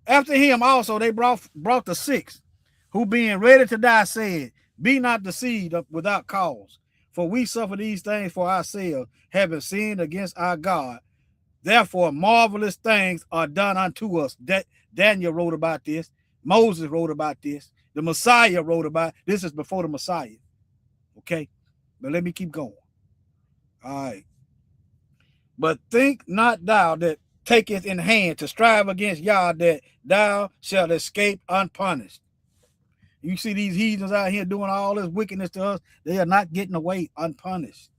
After him also they brought the sixth, who being ready to die said, be not deceived without cause. For we suffer these things for ourselves, having sinned against our God. Therefore, marvelous things are done unto us. Daniel wrote about this. Moses wrote about this. The Messiah wrote about this. Is before the Messiah. Okay? But let me keep going. All right. But think not thou that taketh in hand to strive against Yah, that thou shalt escape unpunished. You see these heathens out here doing all this wickedness to us, they are not getting away unpunished.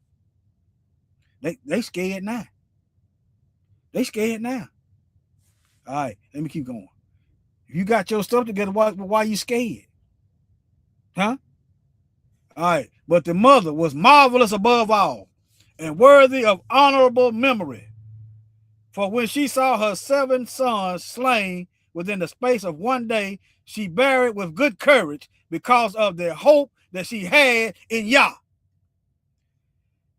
They scared now. They scared now. All right, let me keep going. If you got your stuff together, why you scared? Huh? All right, but the mother was marvelous above all and worthy of honorable memory. For when she saw her 7 sons slain within the space of one day, she bare it with good courage because of the hope that she had in Yah.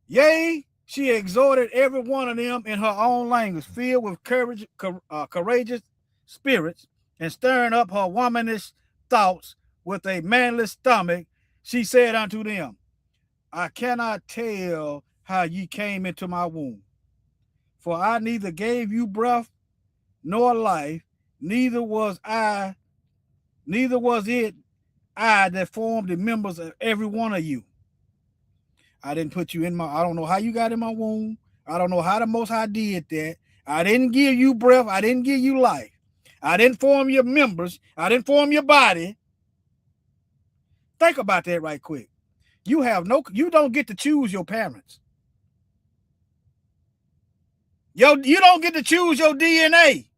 Yea, she exhorted every one of them in her own language, filled with courageous spirits, and stirring up her womanish thoughts with a manly stomach. She said unto them, I cannot tell how ye came into my womb, for I neither gave you breath nor life, neither was it I that formed the members of every one of you. I didn't put you in I don't know how you got in my womb. I don't know how the Most High did that. I didn't give you breath. I didn't give you life. I didn't form your members. I didn't form your body. Think about that right quick. You don't get to choose your parents. You don't get to choose your DNA.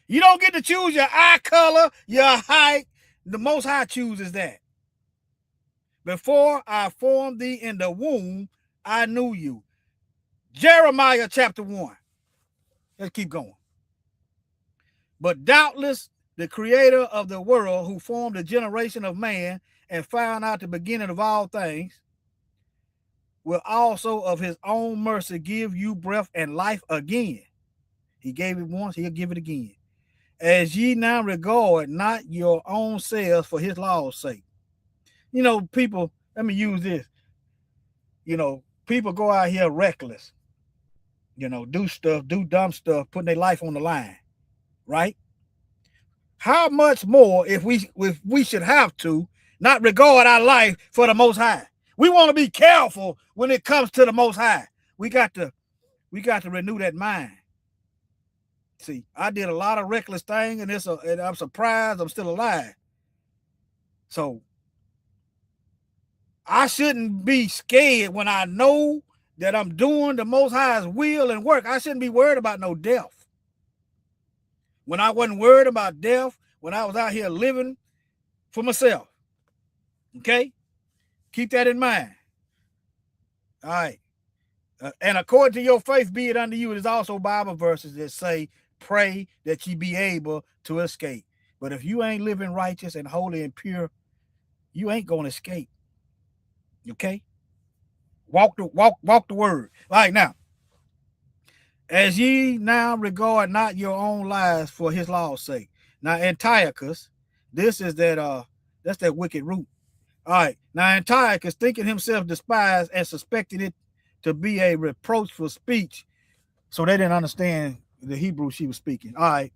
You don't get to choose your eye color, your height. The Most High chooses that. Before I formed thee in the womb, I knew you. Jeremiah chapter 1. Let's keep going. But doubtless the creator of the world, who formed the generation of man and found out the beginning of all things, will also of his own mercy give you breath and life again. He gave it once, he'll give it again. As ye now regard not your own selves for his law's sake. You know, people, let me use this. You know, people go out here reckless, you know, do dumb stuff, putting their life on the line, right? How much more if we should have to not regard our life for the Most High? We want to be careful when it comes to the Most High. We got to renew that mind. See, I did a lot of reckless things, and I'm surprised I'm still alive. So I shouldn't be scared when I know that I'm doing the Most High's will and work. I shouldn't be worried about no death. When I wasn't worried about death, when I was out here living for myself. Okay? Keep that in mind. All right. And according to your faith, be it unto you. There's also Bible verses that say, pray that ye be able to escape. But if you ain't living righteous and holy and pure, you ain't going to escape. Okay? Walk the word. All right, now. As ye now regard not your own lives for his law's sake. Now, Antiochus, this is that's that wicked root. All right. Now, Antiochus, thinking himself despised and suspected it to be a reproachful speech. So they didn't understand the Hebrew she was speaking. All right.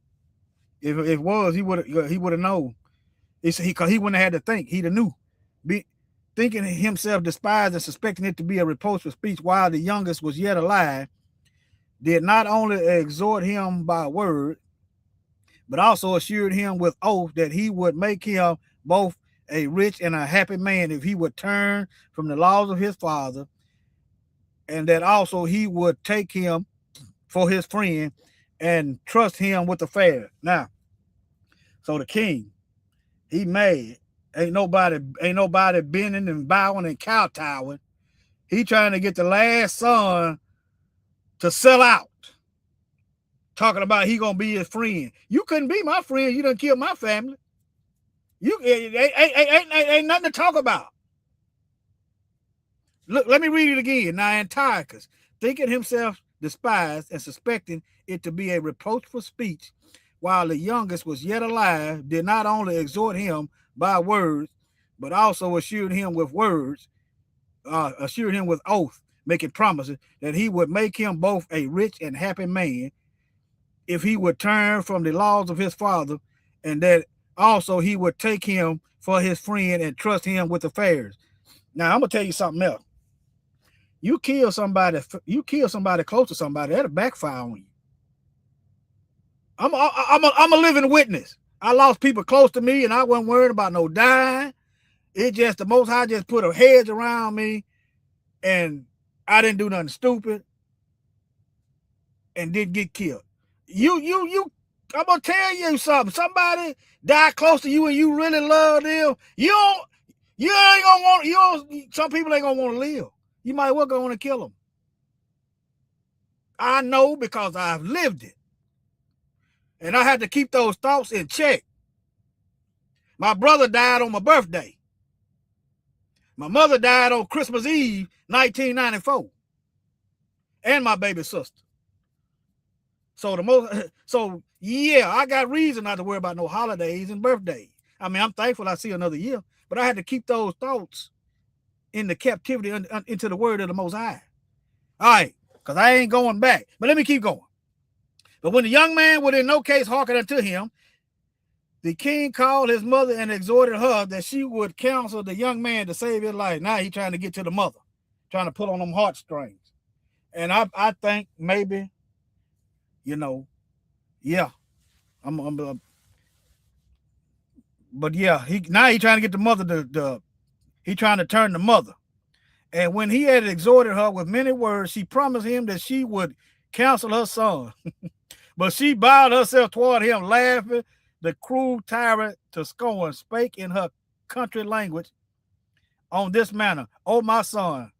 If it was, he would have known. Because he wouldn't have had to think. He'd have knew. Thinking himself despised and suspecting it to be a reproachful speech while the youngest was yet alive, did not only exhort him by word, but also assured him with oath that he would make him both a rich and a happy man if he would turn from the laws of his father, and that also he would take him for his friend and trust him with affairs. Now, so the king, he mad. Ain't nobody bending and bowing and kowtowing. He trying to get the last son to sell out. Talking about he gonna be his friend. You couldn't be my friend. You done killed my family. You ain't nothing to talk about. Look, let me read it again. Now, Antiochus, thinking himself despised and suspecting it to be a reproachful speech, while the youngest was yet alive, did not only exhort him by words, but also assured him with oath, making promises that he would make him both a rich and happy man if he would turn from the laws of his father, and that also he would take him for his friend and trust him with affairs. Now, I'm gonna tell you something else. You kill somebody close to somebody, that'll backfire on you. I'm a living witness. I lost people close to me, and I wasn't worried about no dying. It just, the Most High just put a hedge around me, and I didn't do nothing stupid, and didn't get killed. I'm gonna tell you something. Somebody die close to you, and you really love them. Some people ain't gonna want to live. You might well go on and kill them. I know because I've lived it. And I had to keep those thoughts in check. My brother died on my birthday. My mother died on Christmas Eve, 1994. And my baby sister. So yeah, I got reason not to worry about no holidays and birthdays. I mean, I'm thankful I see another year, but I had to keep those thoughts in the captivity into the word of the Most High. All right, because I ain't going back. But let me keep going. But when the young man would in no case hearken unto him, the king called his mother and exhorted her that she would counsel the young man to save his life. Now he trying to get to the mother, trying to pull on them heartstrings. And I think maybe, yeah, but yeah, he trying to get the mother he trying to turn the mother. And when he had exhorted her with many words, she promised him that she would counsel her son. But she bowed herself toward him, laughing. The cruel tyrant to scorn spake in her country language on this manner: O my son,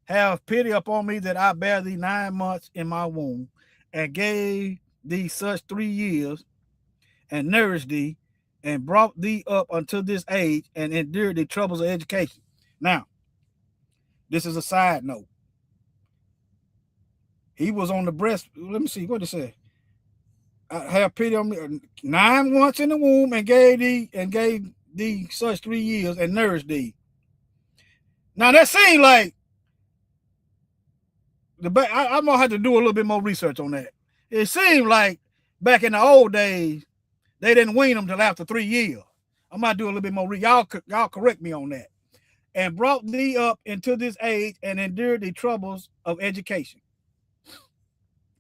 have pity upon me that I bear thee 9 months in my womb, and gave thee such 3 years, and nourished thee, and brought thee up unto this age, and endured the troubles of education. Now, This is a side note. He was on the breast. Let me see. What did it say? I have pity on me. 9 months in the womb and gave thee such 3 years and nourished thee. Now that seems like I'm gonna have to do a little bit more research on that. It seemed like back in the old days, they didn't wean them till after 3 years. I might do a little bit more. Y'all correct me on that. And brought thee up into this age and endured the troubles of education.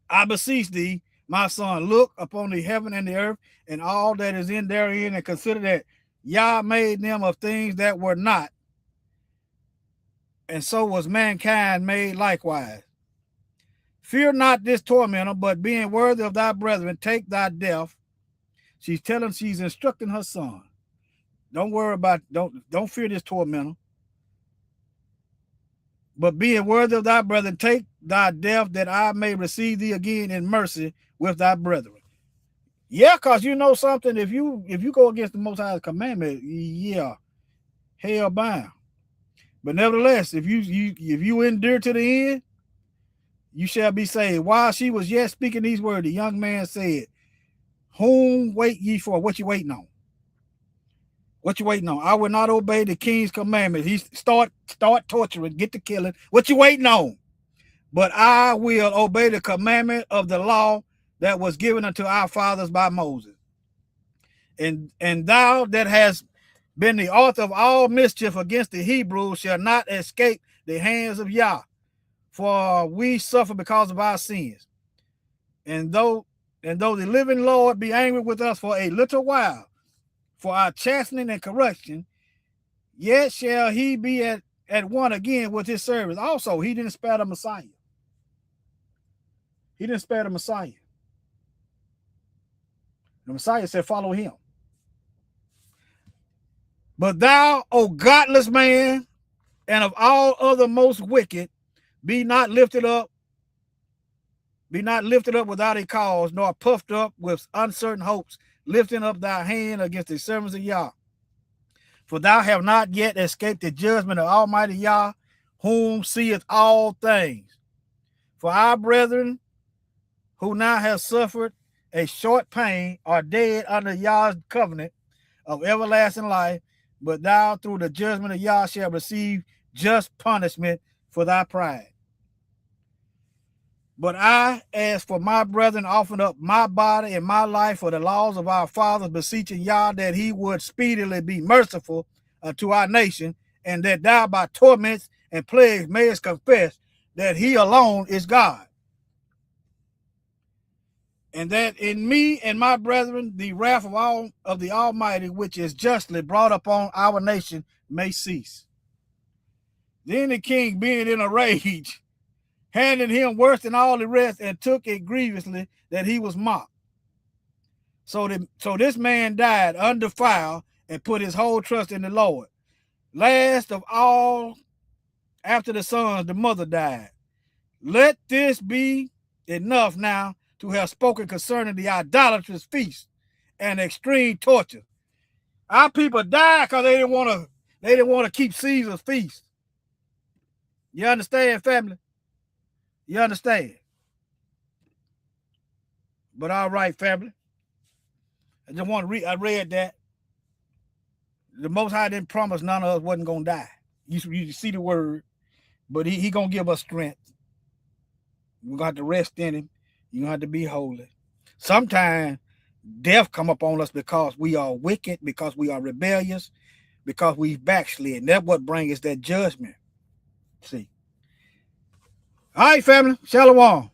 I beseech thee, my son, look upon the heaven and the earth and all that is in therein, and consider that Yah made them of things that were not, and so was mankind made likewise. Fear not this tormentor, but being worthy of thy brethren, take thy death. She's instructing her son. Don't worry about, don't fear this tormentor. But being worthy of thy brethren, take thy death, that I may receive thee again in mercy with thy brethren. Yeah, because you know something, if you go against the Most High's commandment, yeah, hell bound. But nevertheless, if you endure to the end, you shall be saved. While she was yet speaking these words, the young man said, whom wait ye for? What you waiting on? What you waiting on? I will not obey the king's commandments. He start torturing, get to killing. What you waiting on? But I will obey the commandment of the law that was given unto our fathers by Moses. And thou that hast been the author of all mischief against the Hebrews shall not escape the hands of Yah, for we suffer because of our sins. And though the living Lord be angry with us for a little while, for our chastening and correction, yet shall he be at one again with his servants. Also, he didn't spare the Messiah. He didn't spare the Messiah. The Messiah said, follow him. But thou, O godless man, and of all other most wicked, be not lifted up without a cause, nor puffed up with uncertain hopes, lifting up thy hand against the servants of Yah. For thou have not yet escaped the judgment of Almighty Yah, whom seeth all things. For our brethren, who now have suffered a short pain, are dead under Yah's covenant of everlasting life, but thou through the judgment of Yah shalt receive just punishment for thy pride. But I, as for my brethren, offered up my body and my life for the laws of our fathers, beseeching Yah that he would speedily be merciful to our nation, and that thou by torments and plagues mayest confess that he alone is God. And that in me and my brethren, the wrath of the Almighty, which is justly brought upon our nation, may cease. Then the king, being in a rage, handed him worse than all the rest, and took it grievously that he was mocked. So this man died undefiled and put his whole trust in the Lord. Last of all, after the sons, the mother died. Let this be enough now to have spoken concerning the idolatrous feast and extreme torture. Our people died because they didn't want to keep Caesar's feast. You understand, family? You understand? But all right, family. I just want to read. I read that the Most High didn't promise none of us wasn't gonna die. You see the word, but he gonna give us strength. We're gonna have to rest in him. You're gonna have to be holy. Sometimes death come upon us because we are wicked, because we are rebellious, because we've backslid. That's what brings us that judgment. See. All right, family. Shalom.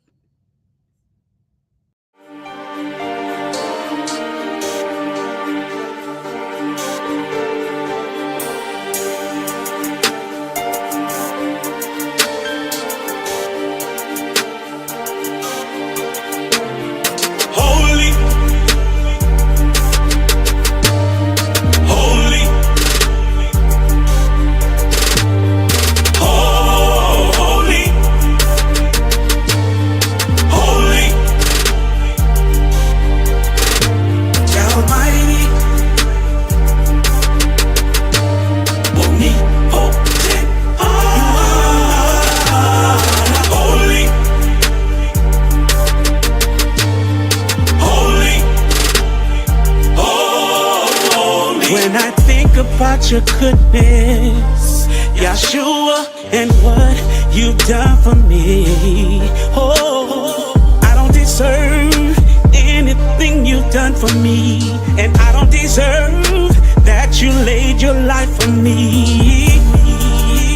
about your goodness, Yahshua, and what you've done for me. Oh, I don't deserve anything you've done for me, and I don't deserve that you laid your life for me.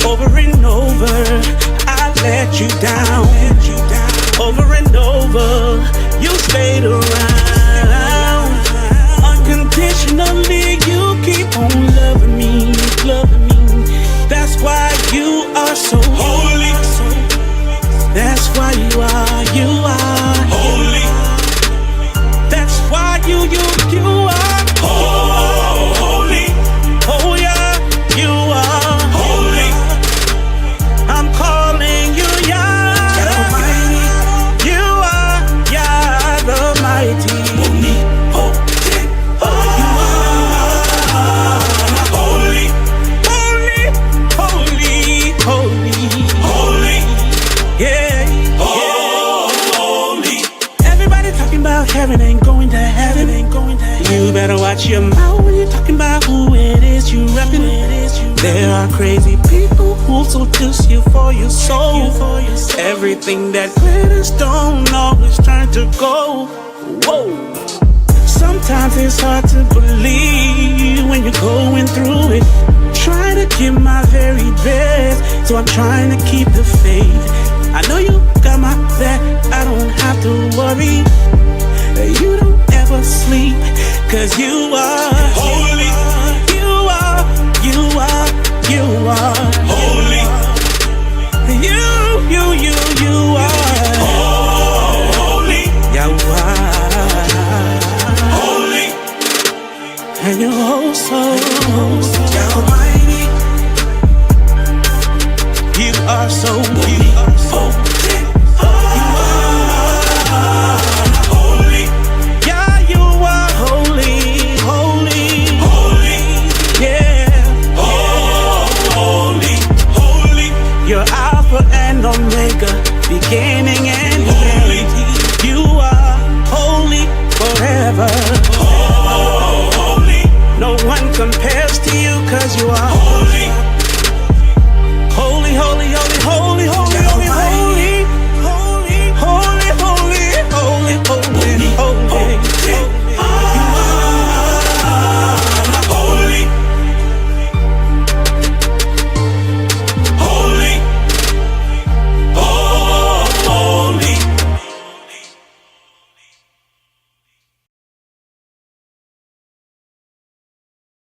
Over and over, I let you down. Over and over, you stayed around. Unconditionally, you keep on loving me, loving me. That's why you are so holy. That's why you are holy. That's why you are holy. Oh yeah, you are holy. I'm calling you Yah the Mighty. You are Yah the Mighty. Holy, holy, holy, holy, holy, yeah, holy. Everybody talking about heaven ain't going to heaven, ain't going to heaven. You better watch your mouth when you're talking about who it is you reppin'. There are crazy people who'll seduce you for your soul. Everything that glitters don't always turn to gold. Whoa. Sometimes it's hard to believe when you're going through it. Trying to give my very best, so I'm trying to keep the faith. I know you got my back, I don't have to worry. You don't ever sleep, 'cause you are holy. You are holy. You are holy. You are holy. And you're oh so Almighty. You are so beautiful. You are holy. Yeah, you are holy, holy, holy. Yeah, holy, holy. You're Alpha and Omega, beginning and